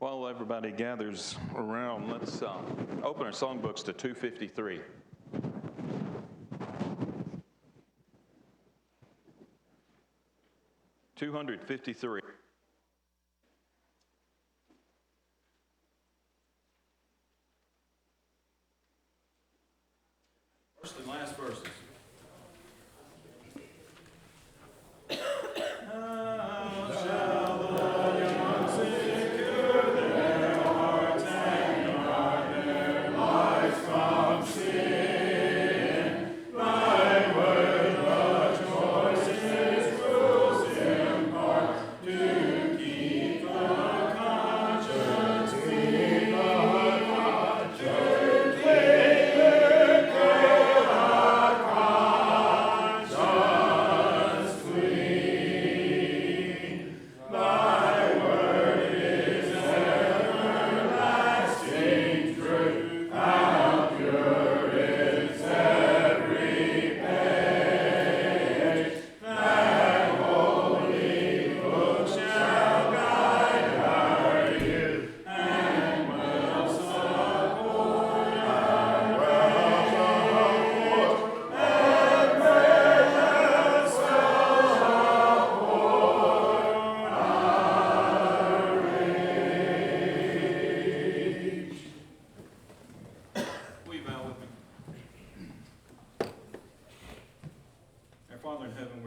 While everybody gathers around, let's open our songbooks to 253. (253). First and last verses.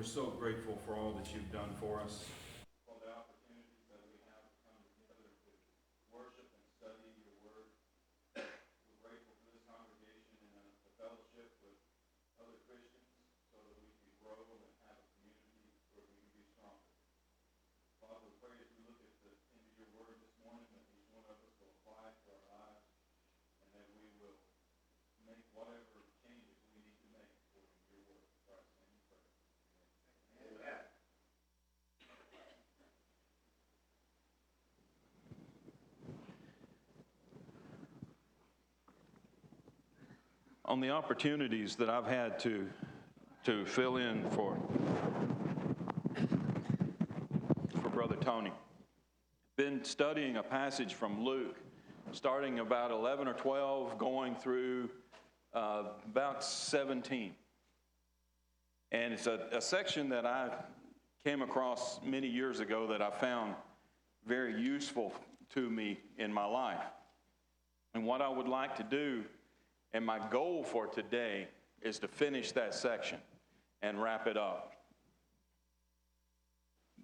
So grateful for all that you've done for us. For the opportunities that we have to come together to worship and study your word. We're grateful for this congregation and the fellowship with other Christians so that we can grow and have a community where we can be stronger. Father, we pray as we look into your word this morning that each one of us will apply it to our lives and that we will make whatever changes we need to make according to your word. Christ's name we pray. On the opportunities that I've had to fill in for Brother Tony, been studying a passage from Luke, starting about 11 or 12, going through about 17. And it's a section that I came across many years ago that I found very useful to me in my life. And what I would like to do, and my goal for today, is to finish that section and wrap it up.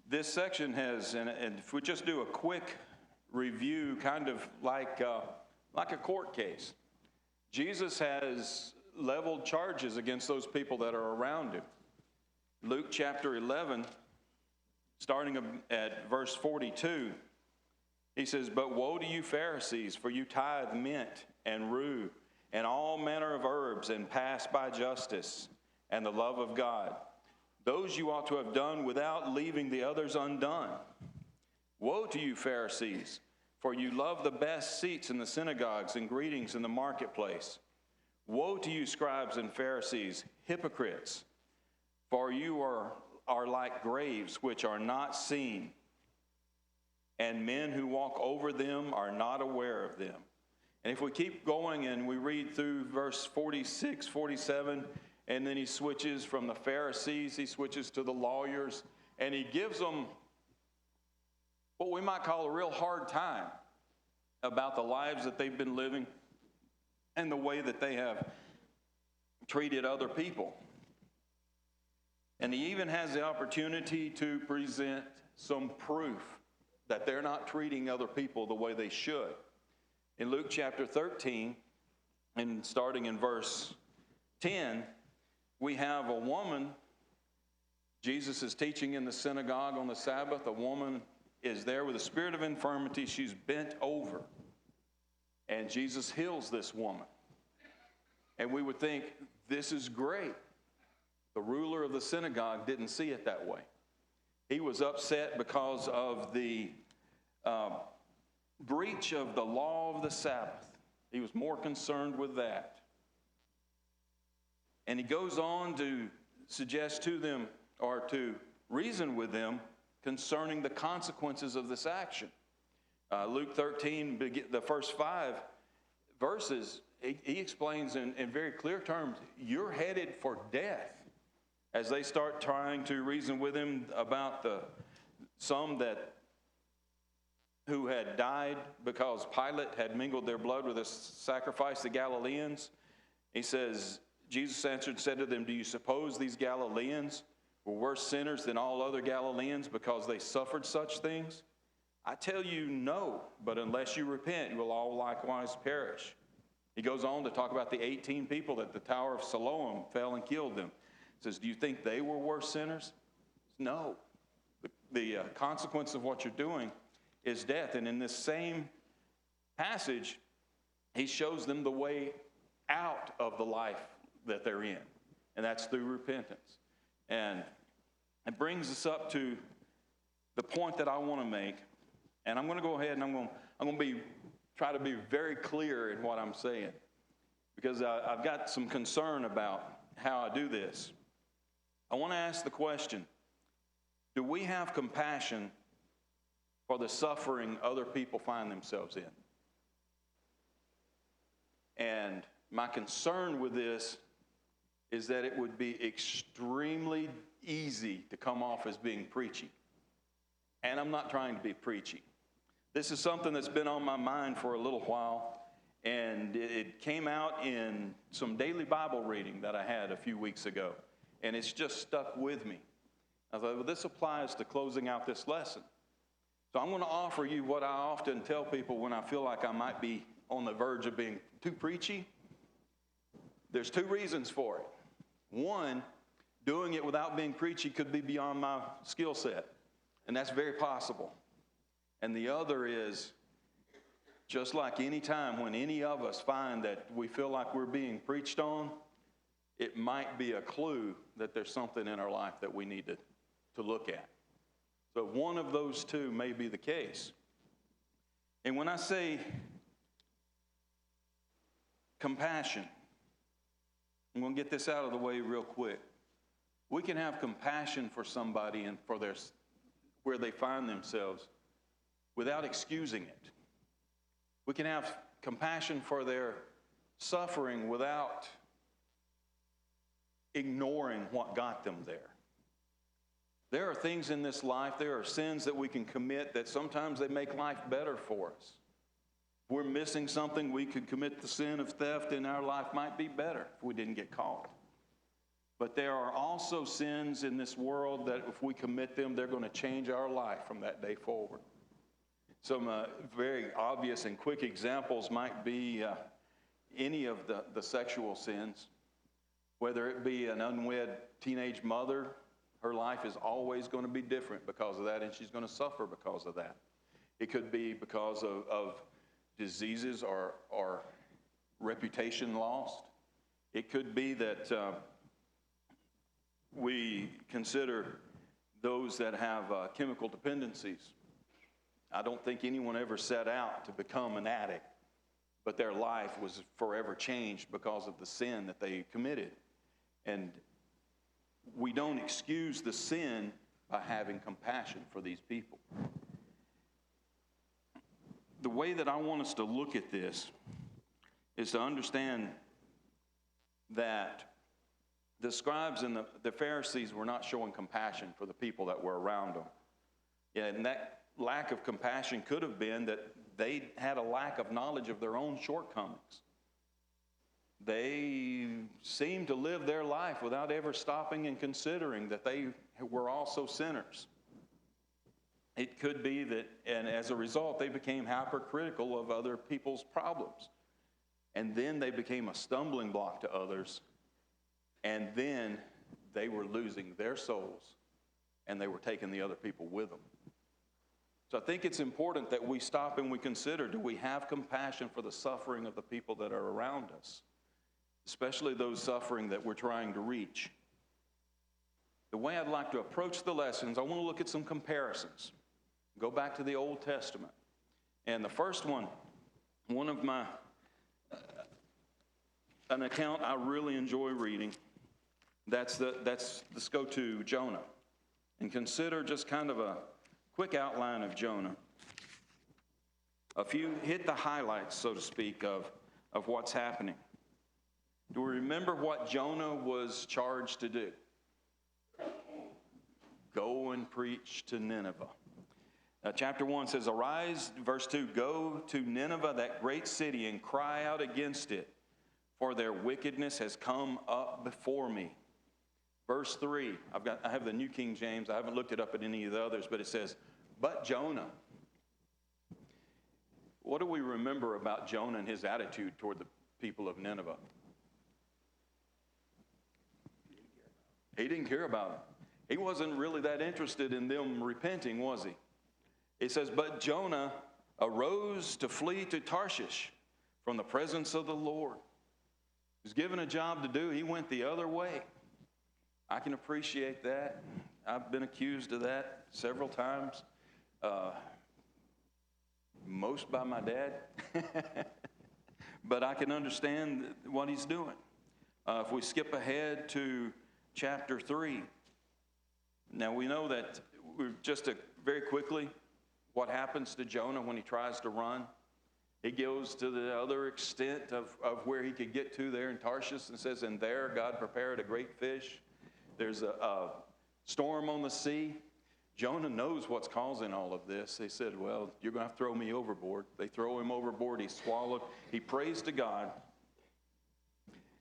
This section has, and if we just do a quick review, kind of like a court case, Jesus has leveled charges against those people that are around him. Luke chapter 11, starting at verse 42, he says, "But woe to you Pharisees, for you tithe mint and rue and all manner of herbs, and pass by justice and the love of God. Those you ought to have done without leaving the others undone. Woe to you Pharisees, for you love the best seats in the synagogues and greetings in the marketplace. Woe to you scribes and Pharisees, hypocrites, for you are like graves which are not seen, and men who walk over them are not aware of them." And if we keep going and we read through verse 46, 47, and then he switches from the Pharisees, he switches to the lawyers, and he gives them what we might call a real hard time about the lives that they've been living and the way that they have treated other people. And he even has the opportunity to present some proof that they're not treating other people the way they should. In Luke chapter 13, and starting in verse 10, we have a woman. Jesus is teaching in the synagogue on the Sabbath. A woman is there with a spirit of infirmity. She's bent over. And Jesus heals this woman. And we would think, this is great. The ruler of the synagogue didn't see it that way. He was upset because of the breach of the law of the Sabbath. He was more concerned with that. And he goes on to suggest to them, or to reason with them, concerning the consequences of this action. Luke 13, the first 5 verses, he explains in very clear terms, you're headed for death. As they start trying to reason with him about some who had died because Pilate had mingled their blood with the sacrifice, the Galileans. He says, Jesus answered and said to them, do you suppose these Galileans were worse sinners than all other Galileans because they suffered such things? I tell you, no, but unless you repent, you will all likewise perish. He goes on to talk about the 18 people that the Tower of Siloam fell and killed them. He says, do you think they were worse sinners? No. The consequence of what you're doing is death. And in this same passage, he shows them the way out of the life that they're in, and that's through repentance. And it brings us up to the point that I want to make, and I'm going to go ahead and I'm going to try to be very clear in what I'm saying, because I've got some concern about how I do this. I want to ask the question, do we have compassion for the suffering other people find themselves in? And my concern with this is that it would be extremely easy to come off as being preachy. And I'm not trying to be preachy. This is something that's been on my mind for a little while, and it came out in some daily Bible reading that I had a few weeks ago, and it's just stuck with me. I thought, well, this applies to closing out this lesson. So I'm going to offer you what I often tell people when I feel like I might be on the verge of being too preachy. There's 2 reasons for it. One, doing it without being preachy could be beyond my skill set, and that's very possible. And the other is, just like any time when any of us find that we feel like we're being preached on, it might be a clue that there's something in our life that we need to look at. So one of those 2 may be the case. And when I say compassion, I'm going to get this out of the way real quick. We can have compassion for somebody and for where they find themselves without excusing it. We can have compassion for their suffering without ignoring what got them there. There are things in this life, there are sins that we can commit that sometimes they make life better for us. If we're missing something, we could commit the sin of theft and our life might be better if we didn't get caught. But there are also sins in this world that if we commit them, they're going to change our life from that day forward. Some very obvious and quick examples might be any of the sexual sins, whether it be an unwed teenage mother. Her life is always going to be different because of that, and she's going to suffer because of that. It could be because of diseases or reputation lost. It could be that we consider those that have chemical dependencies. I don't think anyone ever set out to become an addict, but their life was forever changed because of the sin that they committed. And we don't excuse the sin by having compassion for these people. The way that I want us to look at this is to understand that the scribes and the Pharisees were not showing compassion for the people that were around them. Yeah, and that lack of compassion could have been that they had a lack of knowledge of their own shortcomings. They seemed to live their life without ever stopping and considering that they were also sinners. It could be that, and as a result, they became hypercritical of other people's problems. And then they became a stumbling block to others. And then they were losing their souls, and they were taking the other people with them. So I think it's important that we stop and we consider, do we have compassion for the suffering of the people that are around us? Especially those suffering that we're trying to reach. The way I'd like to approach the lessons, I want to look at some comparisons. Go back to the Old Testament. And the first one of my, an account I really enjoy reading, let's go to Jonah. And consider just kind of a quick outline of Jonah. hit the highlights, so to speak, of what's happening. Do we remember what Jonah was charged to do? Go and preach to Nineveh. Chapter 1 says, Arise, verse 2, go to Nineveh, that great city, and cry out against it, for their wickedness has come up before me. Verse 3, I have the New King James. I haven't looked it up at any of the others, but it says, but Jonah. What do we remember about Jonah and his attitude toward the people of Nineveh? He didn't care about them. He wasn't really that interested in them repenting, was he? It says, but Jonah arose to flee to Tarshish from the presence of the Lord. He was given a job to do. He went the other way. I can appreciate that. I've been accused of that several times. Most by my dad. But I can understand what he's doing. If we skip ahead to chapter 3. Now we know that, very quickly, what happens to Jonah when he tries to run. He goes to the other extent of where he could get to there in Tarshish, and says, and there God prepared a great fish. There's a storm on the sea. Jonah knows what's causing all of this. They said, well, you're going to have to throw me overboard. They throw him overboard. He's swallowed. He prays to God.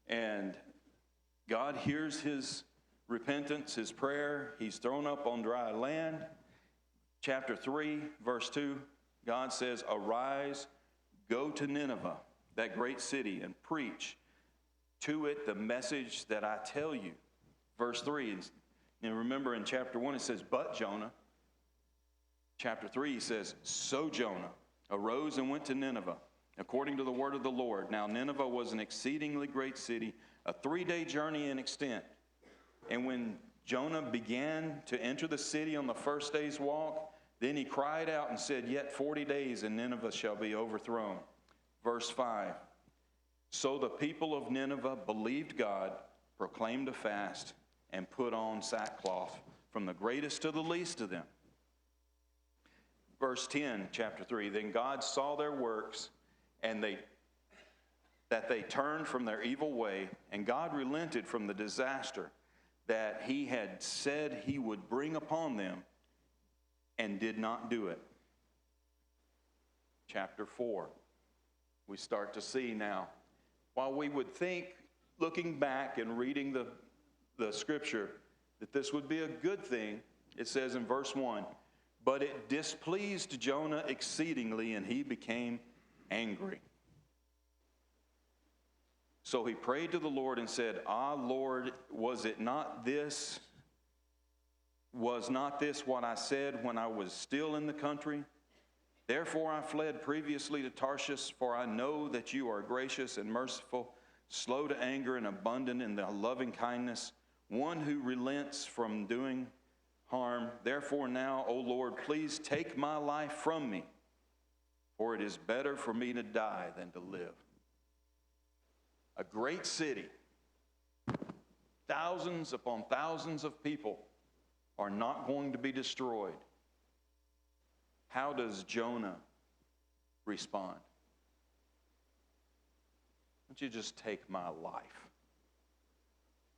And God hears his repentance, his prayer. He's thrown up on dry land. Chapter 3, verse 2, God says, arise, go to Nineveh, that great city, and preach to it the message that I tell you. Verse 3, and remember in chapter 1 it says, but Jonah. Chapter 3 he says, so Jonah arose and went to Nineveh, according to the word of the Lord. Now Nineveh was an exceedingly great city, a 3-day journey in extent. And when Jonah began to enter the city on the first day's walk, then he cried out and said, yet 40 days and Nineveh shall be overthrown. Verse 5, so the people of Nineveh believed God, proclaimed a fast, and put on sackcloth, from the greatest to the least of them. Verse 10, chapter 3, then God saw their works, and that they turned from their evil way, and God relented from the disaster that he had said he would bring upon them, and did not do it. Chapter 4, we start to see now, while we would think, looking back and reading the scripture, that this would be a good thing, it says in verse 1, but it displeased Jonah exceedingly, and he became angry. So he prayed to the Lord and said, Lord, was not this what I said when I was still in the country? Therefore I fled previously to Tarshish, for I know that you are gracious and merciful, slow to anger and abundant in the loving kindness, one who relents from doing harm. Therefore now, O Lord, please take my life from me, for it is better for me to die than to live. A great city, thousands upon thousands of people are not going to be destroyed. How does Jonah respond? Why don't you just take my life?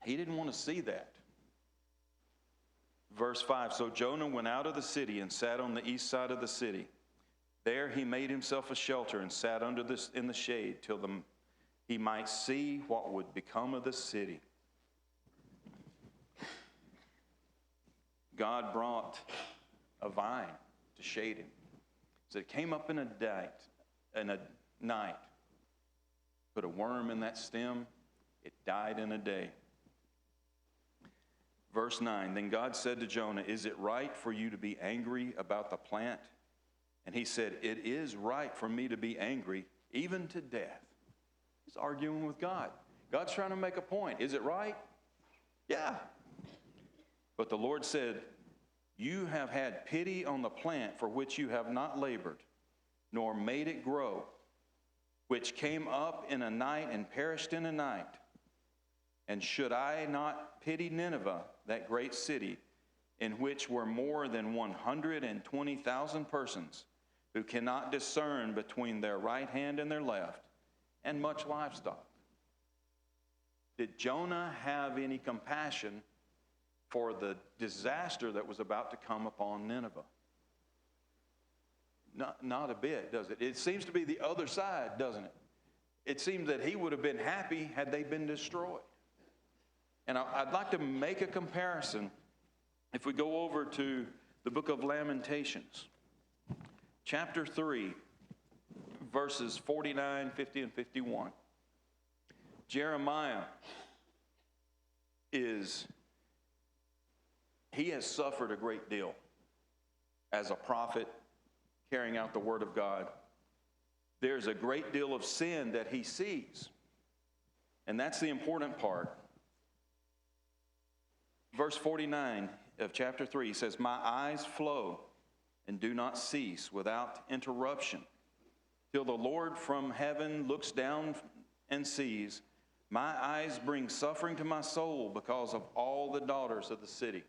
He didn't want to see that. Verse 5, so Jonah went out of the city and sat on the east side of the city. There he made himself a shelter and sat in the shade till he might see what would become of the city. God brought a vine to shade him. So it came up in a night, put a worm in that stem, it died in a day. Verse 9, then God said to Jonah, is it right for you to be angry about the plant? And he said, it is right for me to be angry, even to death. He's arguing with God. God's trying to make a point. Is it right? Yeah. But the Lord said, you have had pity on the plant for which you have not labored, nor made it grow, which came up in a night and perished in a night. And should I not pity Nineveh, that great city, in which were more than 120,000 persons, who cannot discern between their right hand and their left, and much livestock. Did Jonah have any compassion for the disaster that was about to come upon Nineveh? Not a bit, does it? It seems to be the other side, doesn't it? It seems that he would have been happy had they been destroyed. And I'd like to make a comparison if we go over to the book of Lamentations, chapter 3, verses 49, 50, and 51. Jeremiah he has suffered a great deal as a prophet carrying out the word of God. There's a great deal of sin that he sees, and that's the important part. Verse 49 of chapter 3, he says, "My eyes flow and do not cease without interruption, till the Lord from heaven looks down and sees. My eyes bring suffering to my soul because of all the daughters of the city."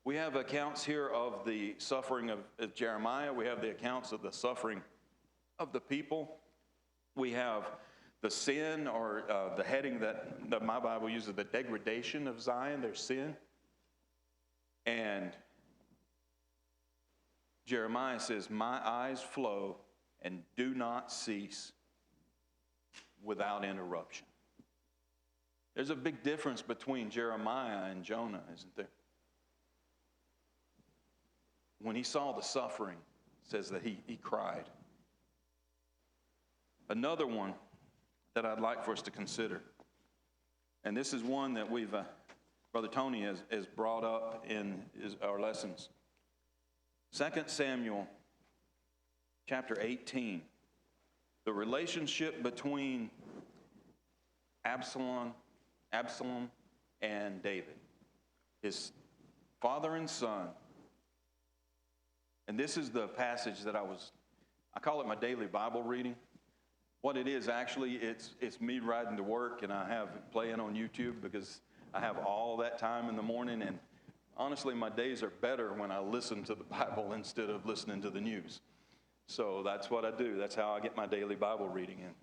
We have accounts here of the suffering of Jeremiah. We have the accounts of the suffering of the people. We have the sin, or the heading that my Bible uses, the degradation of Zion, their sin. And Jeremiah says, "My eyes flow and do not cease without interruption." There's a big difference between Jeremiah and Jonah, isn't there? When he saw the suffering, it says that he cried. Another one that I'd like for us to consider, and this is one that Brother Tony has brought up in our lessons. 2 Samuel chapter 18, the relationship between Absalom and David, his father and son. And this is the passage that I call it my daily Bible reading. What it is, actually, it's me riding to work, and I have it playing on YouTube because I have all that time in the morning. And honestly, my days are better when I listen to the Bible instead of listening to the news. So that's what I do. That's how I get my daily Bible reading in.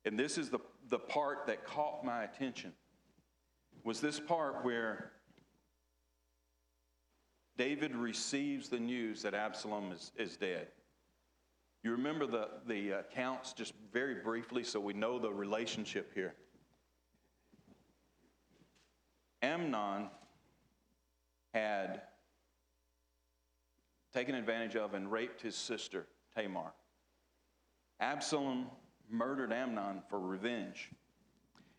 And this is the part that caught my attention, was this part where David receives the news that Absalom is dead. You remember the accounts just very briefly so we know the relationship here. Amnon had taken advantage of and raped his sister, Tamar. Absalom murdered Amnon for revenge.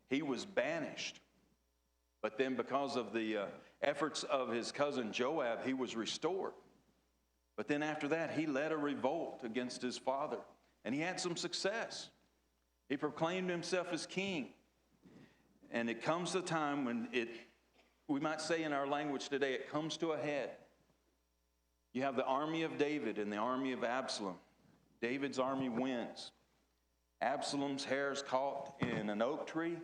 He was banished, but then because of the efforts of his cousin Joab, he was restored. But then after that, he led a revolt against his father, and he had some success. He proclaimed himself as king. And it comes a time when we might say in our language today, it comes to a head. You have the army of David and the army of Absalom. David's army wins. Absalom's hair is caught in an oak tree,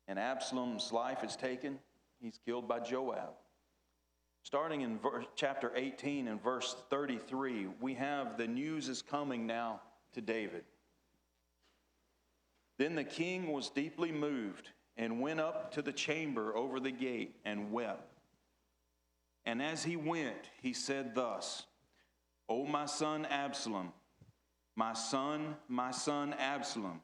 and Absalom's life is taken. He's killed by Joab. Starting in chapter 18 and verse 33, we have the news is coming now to David. Then the king was deeply moved and went up to the chamber over the gate and wept. And as he went, he said thus, "O my son Absalom, my son Absalom,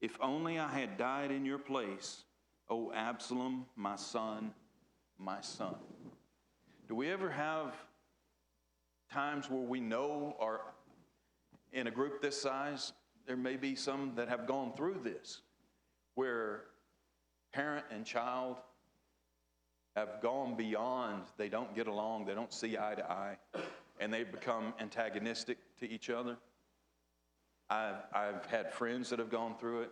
if only I had died in your place, O Absalom, my son, my son." Do we ever have times where we know, or in a group this size, there may be some that have gone through this, where parent and child have gone beyond, they don't get along, they don't see eye to eye, and they become antagonistic to each other? I've had friends that have gone through it,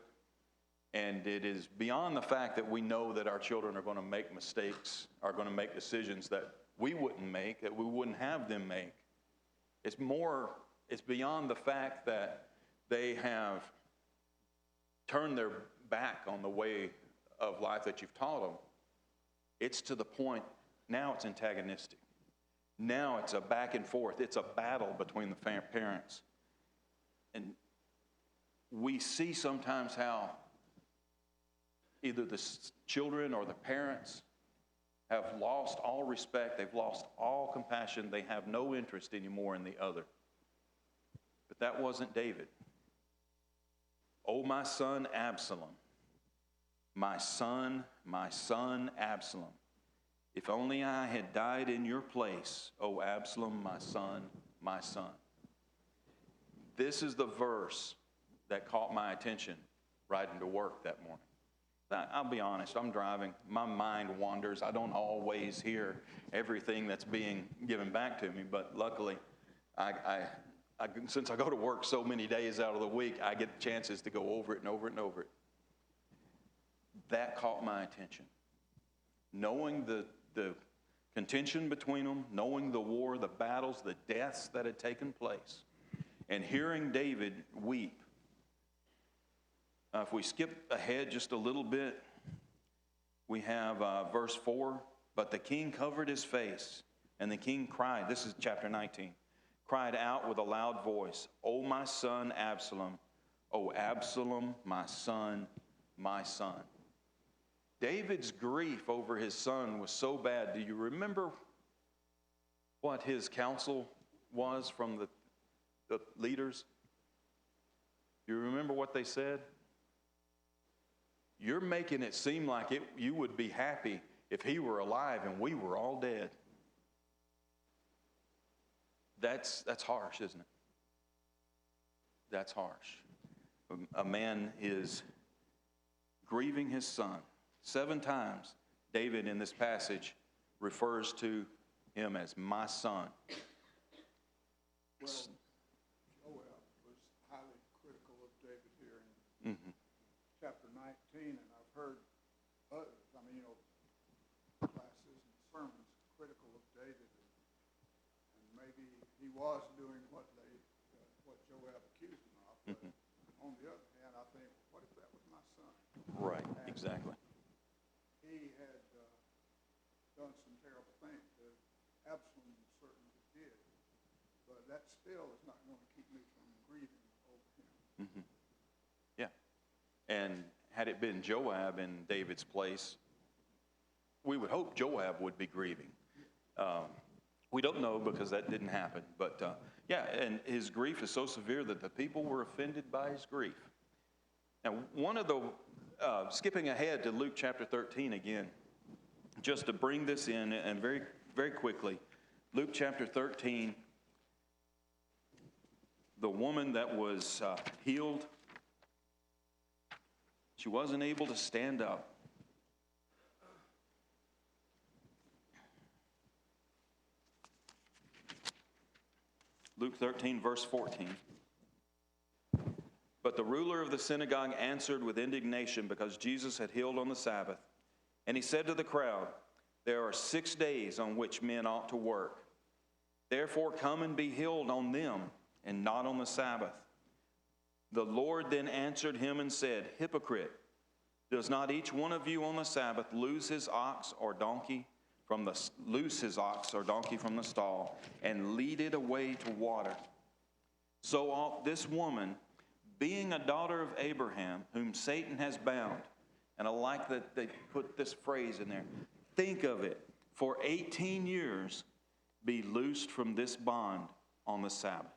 and it is beyond the fact that we know that our children are going to make mistakes, are going to make decisions that we wouldn't make, that we wouldn't have them make. It's beyond the fact that they have turned their back on the way of life that you've taught them. It's to the point, now it's antagonistic. Now it's a back and forth. It's a battle between the parents. And we see sometimes how either the children or the parents have lost all respect. They've lost all compassion. They have no interest anymore in the other. But that wasn't David. Oh, my son Absalom, my son Absalom. If only I had died in your place, O Absalom, my son, my son. This is the verse that caught my attention riding to work that morning. I'll be honest, I'm driving. My mind wanders. I don't always hear everything that's being given back to me, but luckily, since I go to work so many days out of the week, I get chances to go over it and over it and over it. That caught my attention. Knowing the contention between them, knowing the war, the battles, the deaths that had taken place, and hearing David weep. If we skip ahead just a little bit, we have verse 4. But the king covered his face, and the king cried. This is chapter 19. Cried out with a loud voice, O my son Absalom, O Absalom, my son, my son. David's grief over his son was so bad. Do you remember what his counsel was from the leaders? Do you remember what they said? You're making it seem like you would be happy if he were alive and we were all dead. That's harsh, isn't it? That's harsh. A man is grieving his son. 7 times, David in this passage refers to him as my son. Well, Joab was highly critical of David here in chapter 19, and I've heard others, classes and sermons critical of David, and maybe he was doing what Joab accused him of, but on the other hand, I think, what if that was my son? Right, And exactly. he had done some terrible things. Absalom certainly did, but that still is not going to keep me from grieving over him. Yeah. And had it been Joab in David's place, we would hope Joab would be grieving. We don't know because that didn't happen. But yeah, and his grief is so severe that the people were offended by his grief. Now, skipping ahead to Luke chapter 13 again, just to bring this in and very, very quickly, Luke chapter 13, the woman that was healed, she wasn't able to stand up. Luke 13, verse 14. But the ruler of the synagogue answered with indignation because Jesus had healed on the Sabbath. And he said to the crowd, there are 6 days on which men ought to work. Therefore come and be healed on them and not on the Sabbath. The Lord then answered him and said, hypocrite, does not each one of you on the Sabbath loose his ox or donkey from the stall and lead it away to water? So ought this woman, being a daughter of Abraham, whom Satan has bound. And I like that they put this phrase in there. Think of it. For 18 years, be loosed from this bond on the Sabbath.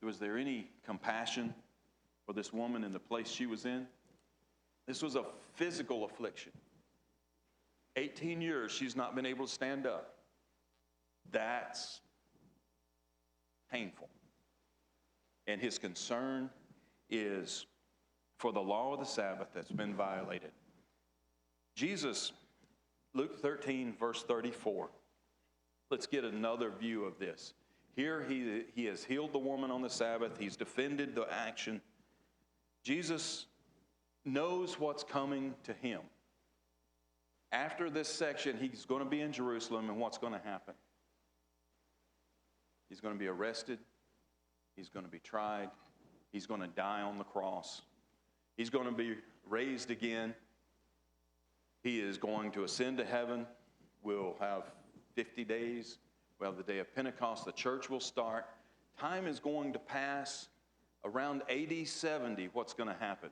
Was there any compassion for this woman in the place she was in? This was a physical affliction. 18 years she's not been able to stand up. That's painful. And his concern is for the law of the Sabbath that's been violated. Jesus, Luke 13, verse 34. Let's get another view of this. Here he has healed the woman on the Sabbath. He's defended the action. Jesus knows what's coming to him. After this section, he's going to be in Jerusalem, and what's going to happen? He's going to be arrested. He's going to be tried. He's going to die on the cross. He's going to be raised again. He is going to ascend to heaven. We'll have 50 days. Well, the day of Pentecost, the church will start. Time is going to pass. Around AD 70, what's going to happen?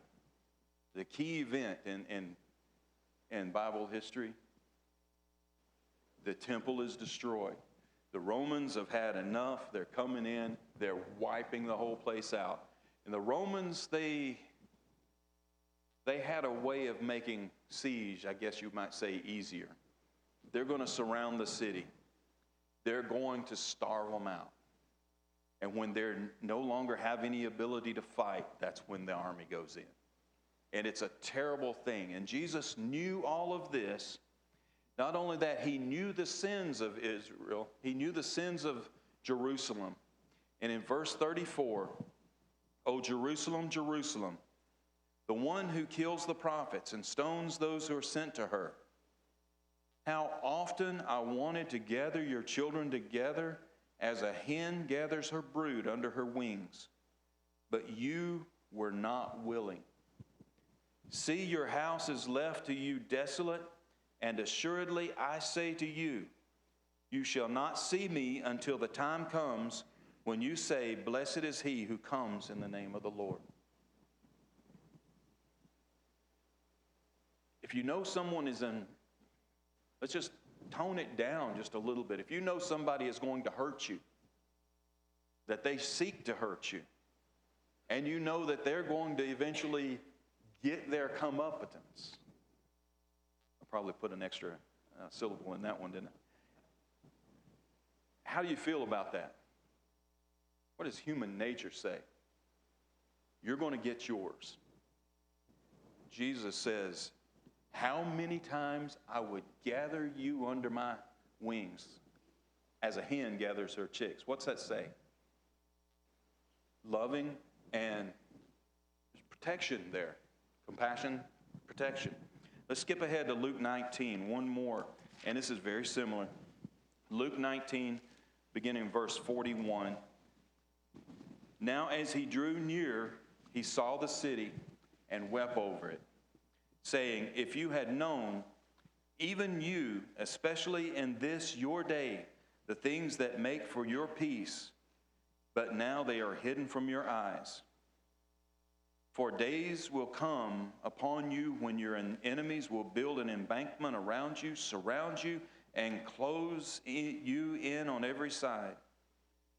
The key event in Bible history, the temple is destroyed. The Romans have had enough. They're coming in. They're wiping the whole place out. And the Romans, they had a way of making siege, I guess you might say, easier. They're going to surround the city. They're going to starve them out. And when they no longer have any ability to fight, that's when the army goes in. And it's a terrible thing. And Jesus knew all of this. Not only that, he knew the sins of Israel, he knew the sins of Jerusalem. And in verse 34, "O Jerusalem, Jerusalem, the one who kills the prophets and stones those who are sent to her. How often I wanted to gather your children together as a hen gathers her brood under her wings, but you were not willing. See, your house is left to you desolate, and assuredly I say to you, you shall not see me until the time comes when you say, blessed is he who comes in the name of the Lord." If you know someone is in, let's just tone it down just a little bit. If you know somebody is going to hurt you, that they seek to hurt you, and you know that they're going to eventually get their comeuppance. I probably put an extra syllable in that one, didn't I? How do you feel about that? What does human nature say? You're going to get yours. Jesus says, how many times I would gather you under my wings as a hen gathers her chicks. What's that say? Loving and there's protection there. Compassion, protection. Let's skip ahead to Luke 19, one more. And this is very similar. Luke 19, beginning in verse 41. Now as he drew near, he saw the city and wept over it, saying, if you had known, even you, especially in this your day, the things that make for your peace, but now they are hidden from your eyes. For days will come upon you when your enemies will build an embankment around you, surround you, and close you in on every side,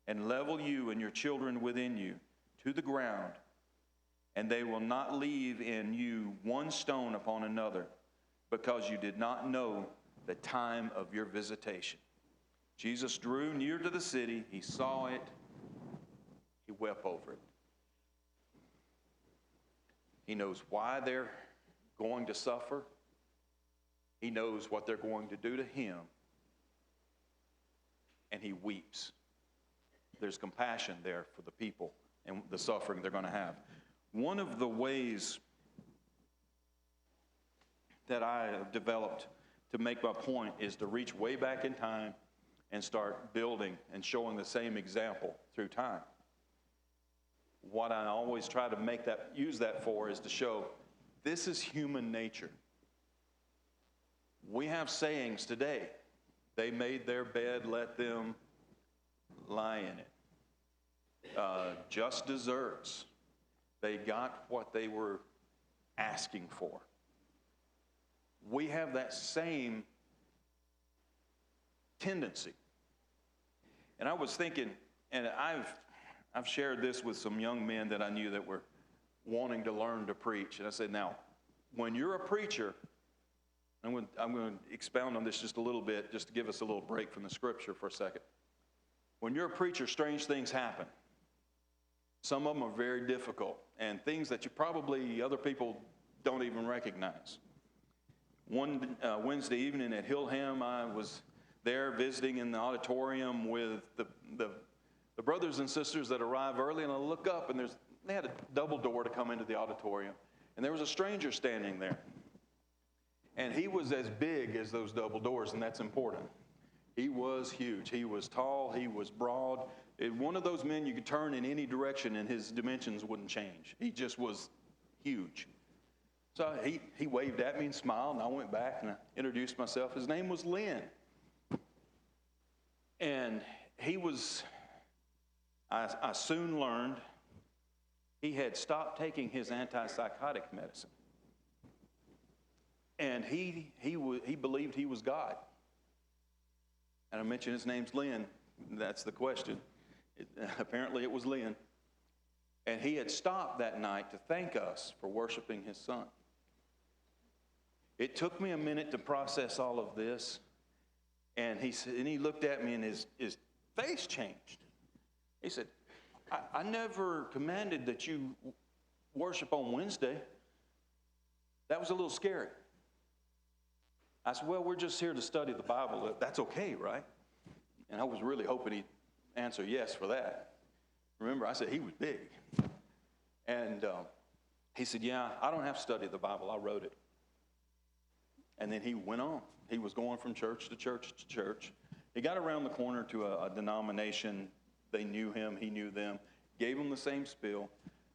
and level you and your children within you to the ground, and they will not leave in you one stone upon another, because you did not know the time of your visitation. Jesus drew near to the city, he saw it, he wept over it. He knows why they're going to suffer. He knows what they're going to do to him. And he weeps. There's compassion there for the people and the suffering they're going to have. One of the ways that I have developed to make my point is to reach way back in time and start building and showing the same example through time. What I always try to use that for is to show this is human nature. We have sayings today. They made their bed, let them lie in it. Just desserts. They got what they were asking for. We have that same tendency. And I was thinking, and I've shared this with some young men that I knew that were wanting to learn to preach. And I said, now, when you're a preacher, I'm going to expound on this just a little bit, just to give us a little break from the scripture for a second. When you're a preacher, strange things happen. Some of them are very difficult, and things that you probably, other people don't even recognize. One Wednesday evening at Hillham, I was there visiting in the auditorium with the brothers and sisters that arrive early, and I look up, and they had a double door to come into the auditorium, and there was a stranger standing there. And he was as big as those double doors, and that's important. He was huge. He was tall. He was broad. One of those men you could turn in any direction, and his dimensions wouldn't change. He just was huge. So he waved at me and smiled, and I went back and I introduced myself. His name was Lynn. And I soon learned he had stopped taking his antipsychotic medicine. And he believed he was God. And I mentioned his name's Lynn. That's the question. Apparently it was Lynn. And he had stopped that night to thank us for worshiping his son. It took me a minute to process all of this. And he looked at me and his face changed. He said, I never commanded that you worship on Wednesday. That was a little scary. I said, well, we're just here to study the Bible. That's okay, right? And I was really hoping he'd answer yes for that. Remember, I said he was big. And he said, yeah, I don't have to study the Bible. I wrote it. And then he went on. He was going from church to church to church. He got around the corner to a denomination. They knew him. He knew them. Gave him the same spiel.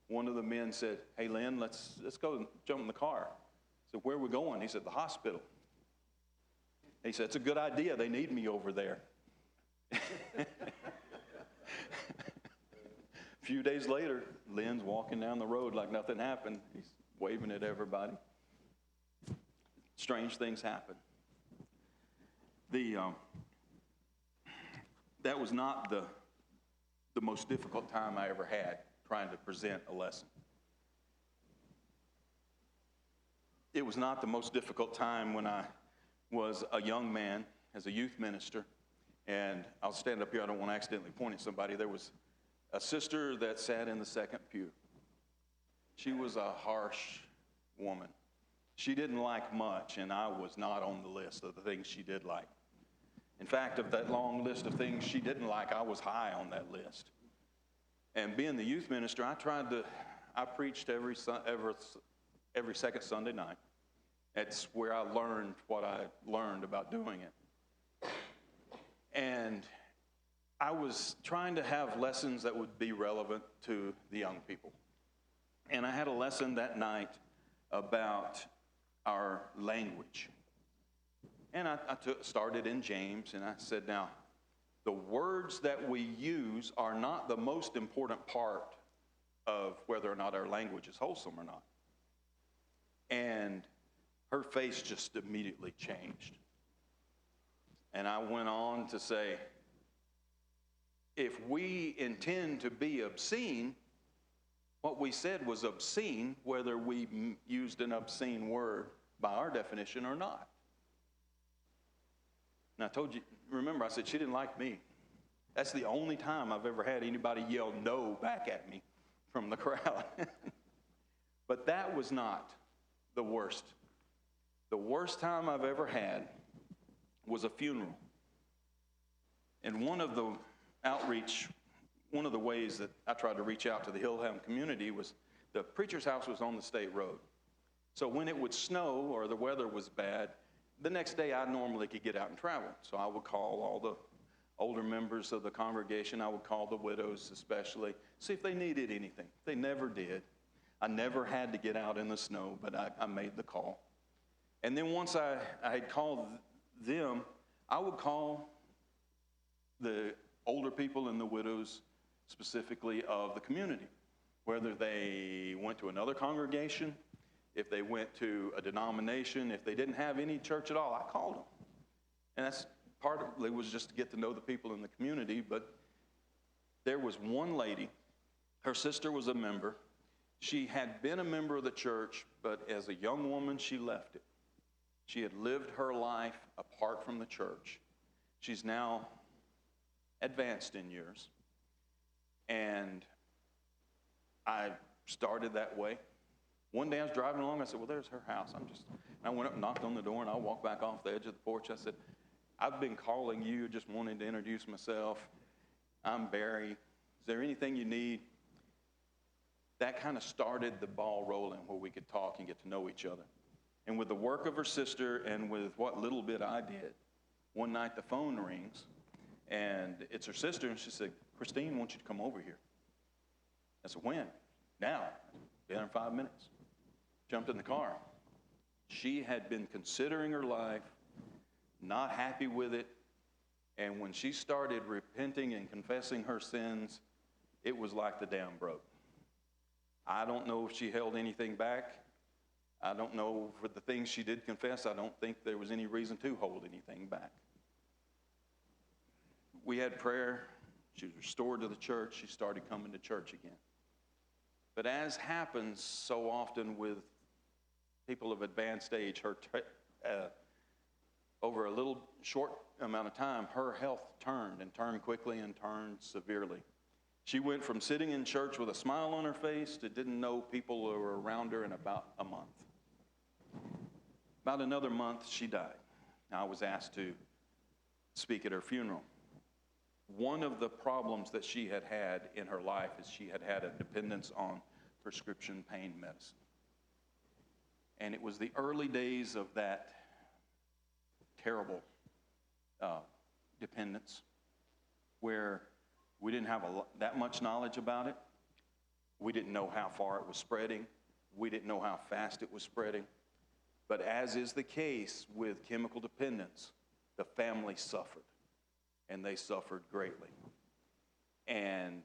One of the men said, hey, Lynn, let's go jump in the car. I said, where are we going? He said, the hospital. He said, it's a good idea. They need me over there. A few days later, Lynn's walking down the road like nothing happened. He's waving at everybody. Strange things happen. That was not the most difficult time I ever had trying to present a lesson. It was not the most difficult time when I was a young man as a youth minister. And I'll stand up here. I don't want to accidentally point at somebody. There was a sister that sat in the second pew. She was a harsh woman. She didn't like much, and I was not on the list of the things she did like. In fact, of that long list of things she didn't like, I was high on that list. And being the youth minister, I preached every second Sunday night. That's where I learned what I learned about doing it. And I was trying to have lessons that would be relevant to the young people. And I had a lesson that night about our language. And I started in James, and I said, now, the words that we use are not the most important part of whether or not our language is wholesome or not. And her face just immediately changed. And I went on to say, if we intend to be obscene, what we said was obscene, whether we used an obscene word by our definition or not. And I told you, remember, I said she didn't like me. That's the only time I've ever had anybody yell no back at me from the crowd. But that was not the worst. The worst time I've ever had was a funeral. And one of the ways that I tried to reach out to the Hillham community was the preacher's house was on the state road. So when it would snow or the weather was bad, the next day I normally could get out and travel. So I would call all the older members of the congregation. I would call the widows especially, see if they needed anything. They never did. I never had to get out in the snow, but I made the call. And then once I had called them, I would call the older people and the widows specifically of the community, whether they went to another congregation, if they went to a denomination, if they didn't have any church at all, I called them. And that's partly was just to get to know the people in the community, but there was one lady, her sister was a member. She had been a member of the church, but as a young woman, she left it. She had lived her life apart from the church. She's now advanced in years. And I started that way. One day I was driving along, I said, well, there's her house. I went up and knocked on the door, and I walked back off the edge of the porch. I said, I've been calling you, just wanting to introduce myself. I'm Barry. Is there anything you need? That kind of started the ball rolling where we could talk and get to know each other. And with the work of her sister and with what little bit I did, one night the phone rings, and it's her sister, and she said, Christine wants you to come over here. I said, when? Now. Been in 5 minutes. Jumped in the car. She had been considering her life, not happy with it, And when she started repenting and confessing her sins, it was like the dam broke. I don't know if she held anything back. I don't know for the things she did confess. I don't think there was any reason to hold anything back. We had prayer. She was restored to the church. She started coming to church again. But as happens so often with people of advanced age, over a little short amount of time, her health turned quickly and turned severely. She went from sitting in church with a smile on her face to didn't know people who were around her in about a month. About another month, she died. I was asked to speak at her funeral. One of the problems that she had had in her life is she had had a dependence on prescription pain medicine. And it was the early days of that terrible dependence where we didn't have that much knowledge about it. We didn't know how far it was spreading. We didn't know how fast it was spreading. But as is the case with chemical dependence, the family suffered, and they suffered greatly. And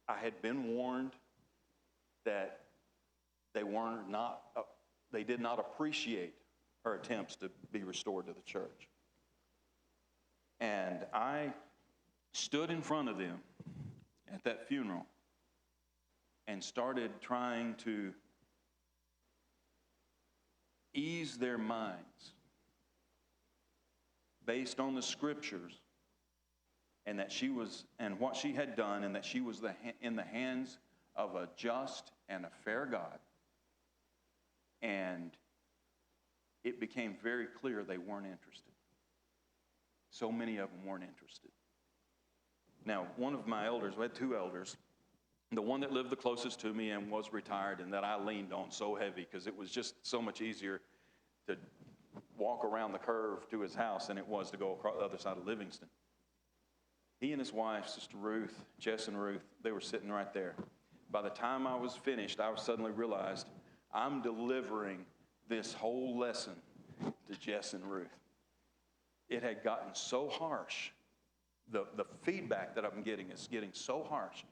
I had been warned that they did not appreciate her attempts to be restored to the church. And I stood in front of them at that funeral and started trying to ease their minds based on the scriptures and that she was, and what she had done, and that she was in the hands of a just and a fair God. And it became very clear they weren't interested. So many of them weren't interested. Now, one of my elders, we had two elders, the one that lived the closest to me and was retired and that I leaned on so heavy because it was just so much easier to walk around the curve to his house than it was to go across the other side of Livingston. He and his wife, Sister Ruth, Jess and Ruth, they were sitting right there. By the time I was finished, I suddenly realized I'm delivering this whole lesson to Jess and Ruth. It had gotten so harsh. The feedback that I'm getting is getting so harsh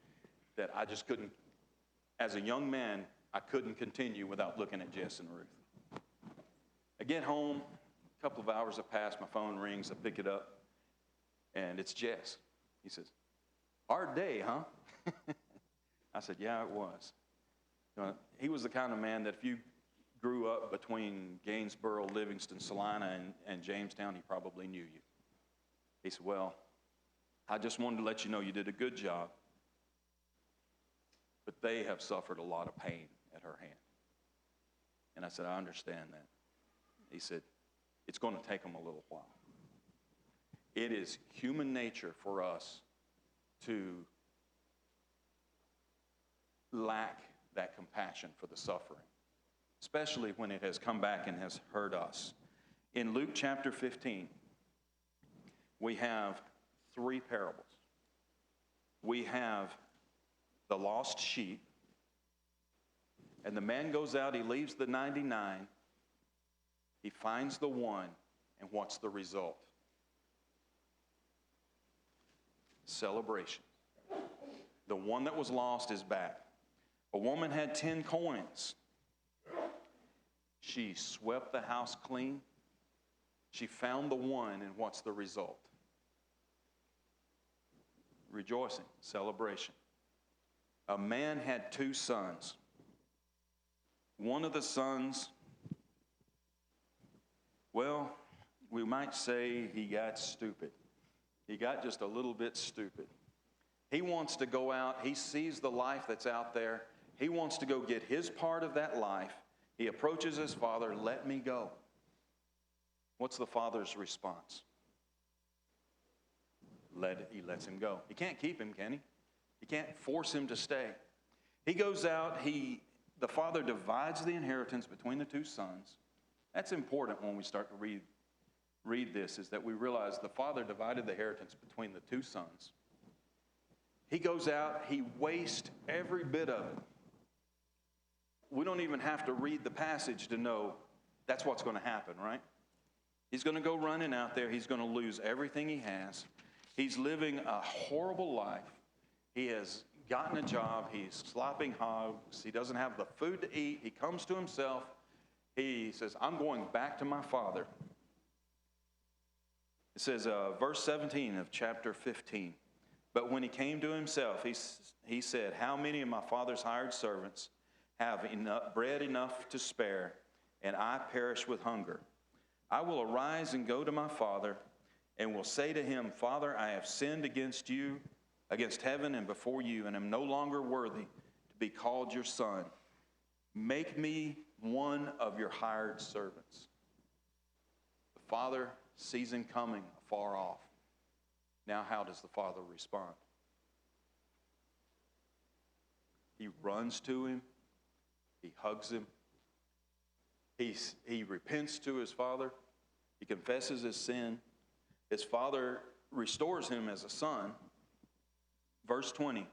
that I just couldn't, as a young man, I couldn't continue without looking at Jess and Ruth. I get home, a couple of hours have passed, my phone rings, I pick it up, and it's Jess. He says, "Hard day, huh?" I said, "Yeah, it was." He was the kind of man that if you grew up between Gainesboro, Livingston, Salina, and Jamestown, he probably knew you. He said, "Well, I just wanted to let you know you did a good job, but they have suffered a lot of pain at her hand." And I said, "I understand that." He said, "It's going to take them a little while." It is human nature for us to lack that compassion for the suffering, especially when it has come back and has hurt us. In Luke chapter 15, we have three parables. We have the lost sheep, and the man goes out, he leaves the 99, he finds the one, and what's the result? Celebration. The one that was lost is back. A woman had 10 coins. She swept the house clean. She found the one, and what's the result? Rejoicing, celebration. A man had 2 sons. One of the sons, well, we might say he got stupid. He got just a little bit stupid. He wants to go out. He sees the life that's out there. He wants to go get his part of that life. He approaches his father, "Let me go." What's the father's response? He lets him go. He can't keep him, can he? He can't force him to stay. He goes out. The father divides the inheritance between the 2 sons. That's important when we start to read this, is that we realize the father divided the inheritance between the 2 sons. He goes out, he wastes every bit of it. We don't even have to read the passage to know that's what's going to happen, right? He's going to go running out there. He's going to lose everything he has. He's living a horrible life. He has gotten a job. He's slopping hogs. He doesn't have the food to eat. He comes to himself. He says, I'm going back to my father. It says, verse 17 of chapter 15. But when he came to himself, he said, how many of my father's hired servants have bread enough to spare, and I perish with hunger? I will arise and go to my father, and will say to him, Father, I have sinned against you, against heaven and before you, and am no longer worthy to be called your son. Make me one of your hired servants. The father sees him coming afar off. Now, how does the father respond? He runs to him. He hugs him. He repents to his father. He confesses his sin. His father restores him as a son. Verse 20.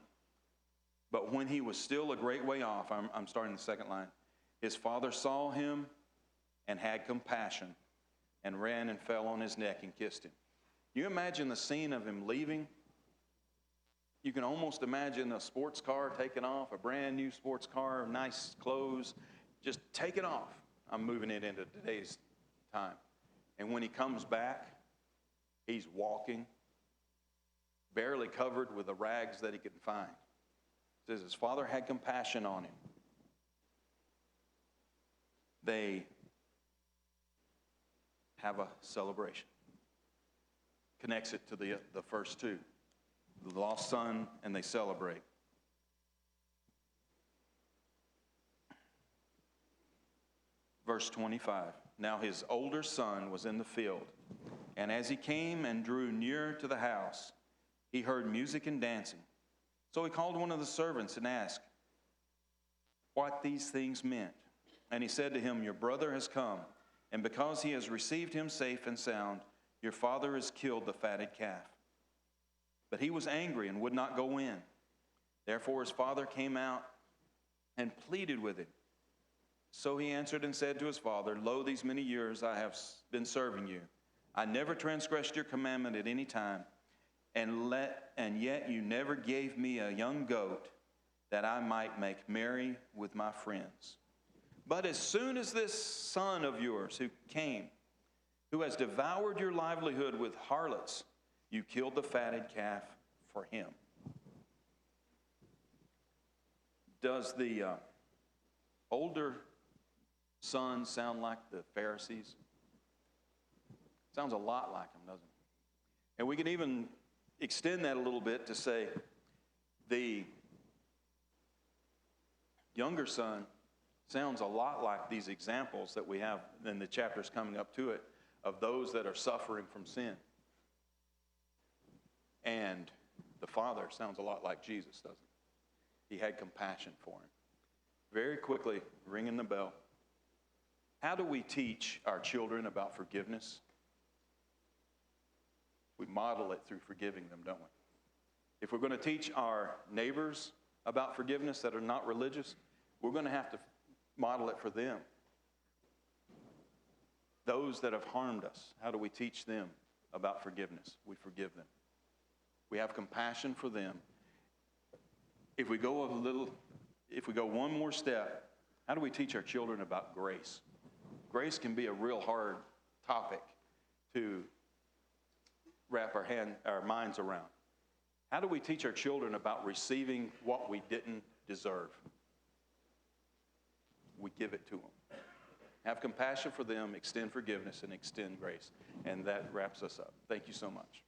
But when he was still a great way off, I'm starting the second line, his father saw him and had compassion and ran and fell on his neck and kissed him. You imagine the scene of him leaving? You can almost imagine a sports car taking off, a brand new sports car, nice clothes, just taking off. I'm moving it into today's time. And when he comes back, he's walking, barely covered with the rags that he could find. It says his father had compassion on him. They have a celebration. Connects it to the first two. The lost son, and they celebrate. Verse 25. Now his older son was in the field, and as he came and drew near to the house, he heard music and dancing. So he called one of the servants and asked what these things meant. And he said to him, your brother has come, and because he has received him safe and sound, your father has killed the fatted calf. But he was angry and would not go in. Therefore his father came out and pleaded with him. So he answered and said to his father, lo, these many years I have been serving you. I never transgressed your commandment at any time, and yet you never gave me a young goat that I might make merry with my friends. But as soon as this son of yours who came, who has devoured your livelihood with harlots, you killed the fatted calf for him. Does the older son sound like the Pharisees? Sounds a lot like them, doesn't it? And we can even extend that a little bit to say the younger son sounds a lot like these examples that we have in the chapters coming up to it of those that are suffering from sin. And the father sounds a lot like Jesus, doesn't he? He had compassion for him. Very quickly, ringing the bell. How do we teach our children about forgiveness? We model it through forgiving them, don't we? If we're going to teach our neighbors about forgiveness that are not religious, we're going to have to model it for them. Those that have harmed us, how do we teach them about forgiveness? We forgive them. We have compassion for them. If we go one more step, how do we teach our children about grace? Grace can be a real hard topic to wrap our minds around. How do we teach our children about receiving what we didn't deserve? We give it to them. Have compassion for them, extend forgiveness, and extend grace. And that wraps us up. Thank you so much.